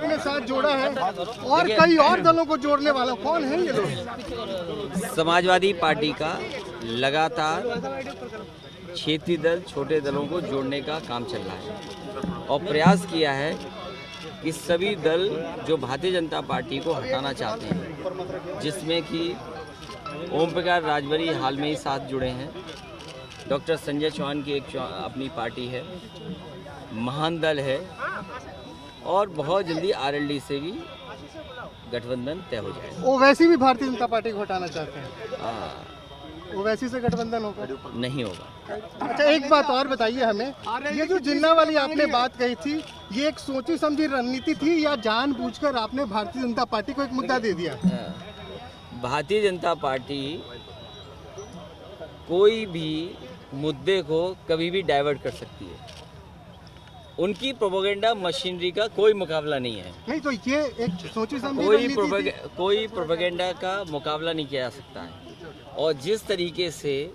आपने साथ जोड़ा है और कई और दलों को जोड़ने वाला कौन है ये लोग? समाजवादी पार्टी का लगातार क्षेत्रीय दल, छोटे दलों को जोड़ने का काम चल रहा है और प्रयास किया है कि सभी दल जो भारतीय जनता पार्टी को हटाना चाहते हैं, जिसमें कि ओम प्रकाश राजभरी हाल में ही साथ जुड़े हैं, डॉक्टर संजय चौहान की एक अपनी पार्टी है, महान दल है और बहुत जल्दी आरएलडी से भी गठबंधन तय हो जाएगा। ओवैसी भी भारतीय जनता पार्टी को हटाना चाहते हैं, ओवैसी से गठबंधन होगा? नहीं होगा। अच्छा, एक बात और बताइए हमें, ये जो जिन्ना वाली आपने बात कही थी, ये एक सोची समझी रणनीति थी या जानबूझकर आपने भारतीय जनता पार्टी को एक मुद्दा दे दिया? भारतीय जनता पार्टी कोई भी मुद्दे को कभी भी डाइवर्ट कर सकती है, उनकी प्रोपेगेंडा मशीनरी का कोई मुकाबला नहीं है। नहीं तो ये एक सोची समझी कोई प्रोपेगेंडा का मुकाबला नहीं किया जा सकता है और जिस तरीके से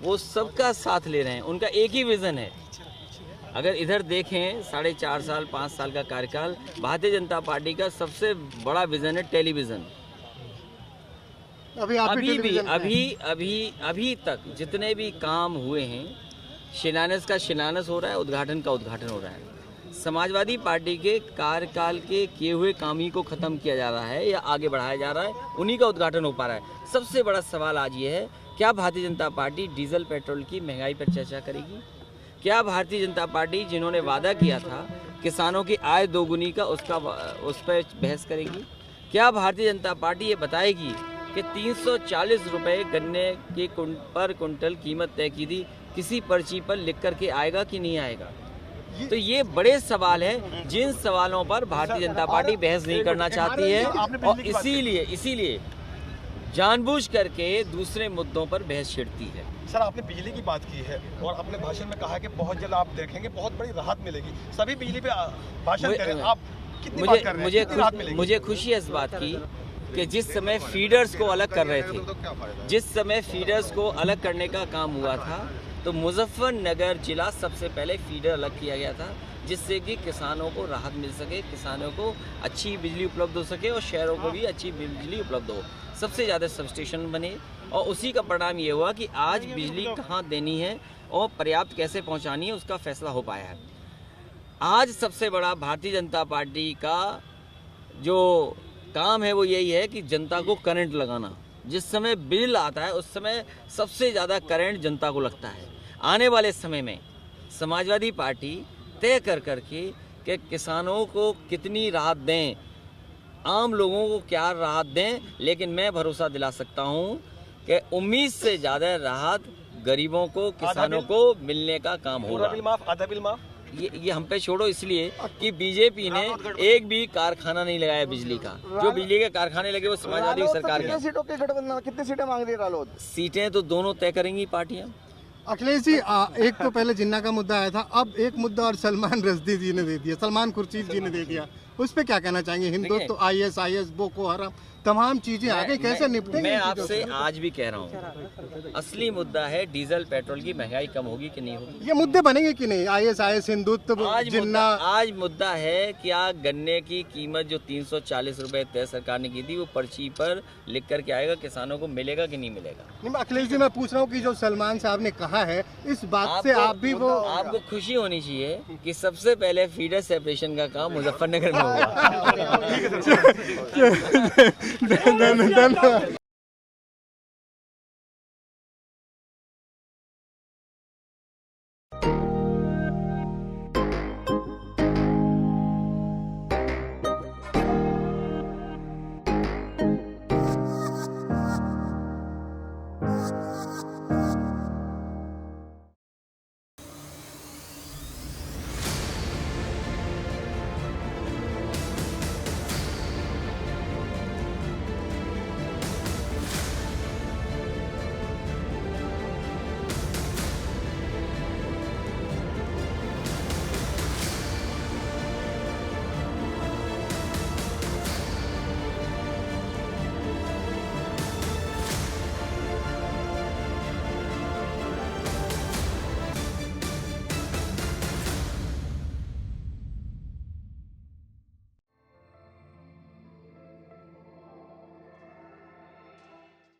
वो सबका साथ ले रहे हैं, उनका एक ही विजन है। अगर इधर देखें 4.5 साल 5 साल का कार्यकाल, भारतीय जनता पार्टी का सबसे बड़ा विजन है टेलीविजन। अभी तक जितने भी काम हुए हैं, शिलान्यास का शिलान्यास हो रहा है, उद्घाटन का उद्घाटन हो रहा है। समाजवादी पार्टी के कार्यकाल के किए हुए काम ही को खत्म किया जा रहा है या आगे बढ़ाया जा रहा है, उन्हीं का उद्घाटन हो पा रहा है। सबसे बड़ा सवाल आज ये है, क्या Bharatiya Janata party diesel petrol की महंगाई पर चर्चा करेगी? क्या भारतीय जनता पार्टी जिन्होंने वादा किया था किसानों की आय दोगुनी का, उस पर बहस करेगी? क्या भारतीय जनता पार्टी ये बताएगी कि 340 रुपये गन्ने की पर कुंटल कीमत तय की थी, किसी पर्ची पर लिख करके आएगा कि नहीं आएगा? तो ये बड़े सवाल हैं, जिन सवालों पर भारतीय जनता पार्टी बहस नहीं करना चाहती है और इसीलिए जानबूझ करके दूसरे मुद्दों पर बहस छिड़ती है। सर, आपने बिजली की बात की है और अपने भाषण में कहा कि बहुत जल्द आप देखेंगे बहुत बड़ी राहत मिलेगी। सभी बिजली पे भाषण करें, आप कितनी बात कर रहे हैं? मुझे खुशी है इस बात की कि जिस समय फीडर्स को अलग कर रहे थे, जिस समय फीडर्स को अलग करने का काम हुआ था, तो मुजफ्फरनगर जिला सबसे पहले फीडर अलग किया गया था, जिससे कि किसानों को राहत मिल सके, किसानों को अच्छी बिजली उपलब्ध हो सके और शहरों को भी अच्छी बिजली उपलब्ध हो। सबसे ज़्यादा सबस्टेशन बने और उसी का परिणाम ये हुआ कि आज बिजली कहाँ देनी है और पर्याप्त कैसे पहुँचानी है, उसका फैसला हो पाया है। आज सबसे बड़ा भारतीय जनता पार्टी का जो काम है वो यही है कि जनता को करंट लगाना। जिस समय बिल आता है उस समय सबसे ज़्यादा करंट जनता को लगता है। आने वाले समय में समाजवादी पार्टी तय कर करके कि किसानों को कितनी राहत दें, आम लोगों को क्या राहत दें, लेकिन मैं भरोसा दिला सकता हूं कि उम्मीद से ज़्यादा राहत गरीबों को, किसानों को मिलने का काम होगा। आधा बिल माफ ये हम पे छोड़ो, इसलिए कि बीजेपी ने एक भी कारखाना नहीं लगाया बिजली का। जो बिजली के कारखाने लगे वो समाजवादी सरकार के। कितनी सीटें मांग रही है रालोद? सीटें तो दोनों तय करेंगी पार्टियां। अखिलेश जी, एक तो पहले जिन्ना का मुद्दा आया था, अब एक मुद्दा और सलमान रश्दी जी ने दे दिया, सलमान खुर्शीद जी ने दे दिया, उस पर क्या कहना चाहेंगे? हिंदुत्व तो ISIS, बोको हराम, तमाम चीजें आगे कैसे निपटेंगे? मैं आपसे आज भी कह रहा हूँ, असली मुद्दा है डीजल पेट्रोल की महंगाई कम होगी कि नहीं होगी। ये मुद्दे बनेंगे कि नहीं? ISIS, हिंदुत्व, जिन्ना। आज मुद्दा है क्या गन्ने की कीमत जो 340 रुपए तय सरकार ने की थी, वो पर्ची पर लिख करके आएगा, किसानों को मिलेगा कि नहीं मिलेगा? नहीं, अखिलेश जी, मैं पूछ रहा हूँ कि जो सलमान साहब ने कहा है, इस बात से आप भी वो आपको खुशी होनी चाहिए कि सबसे पहले फीडर सेपरेशन का काम मुजफ्फरनगर में होगा। धन्यवाद।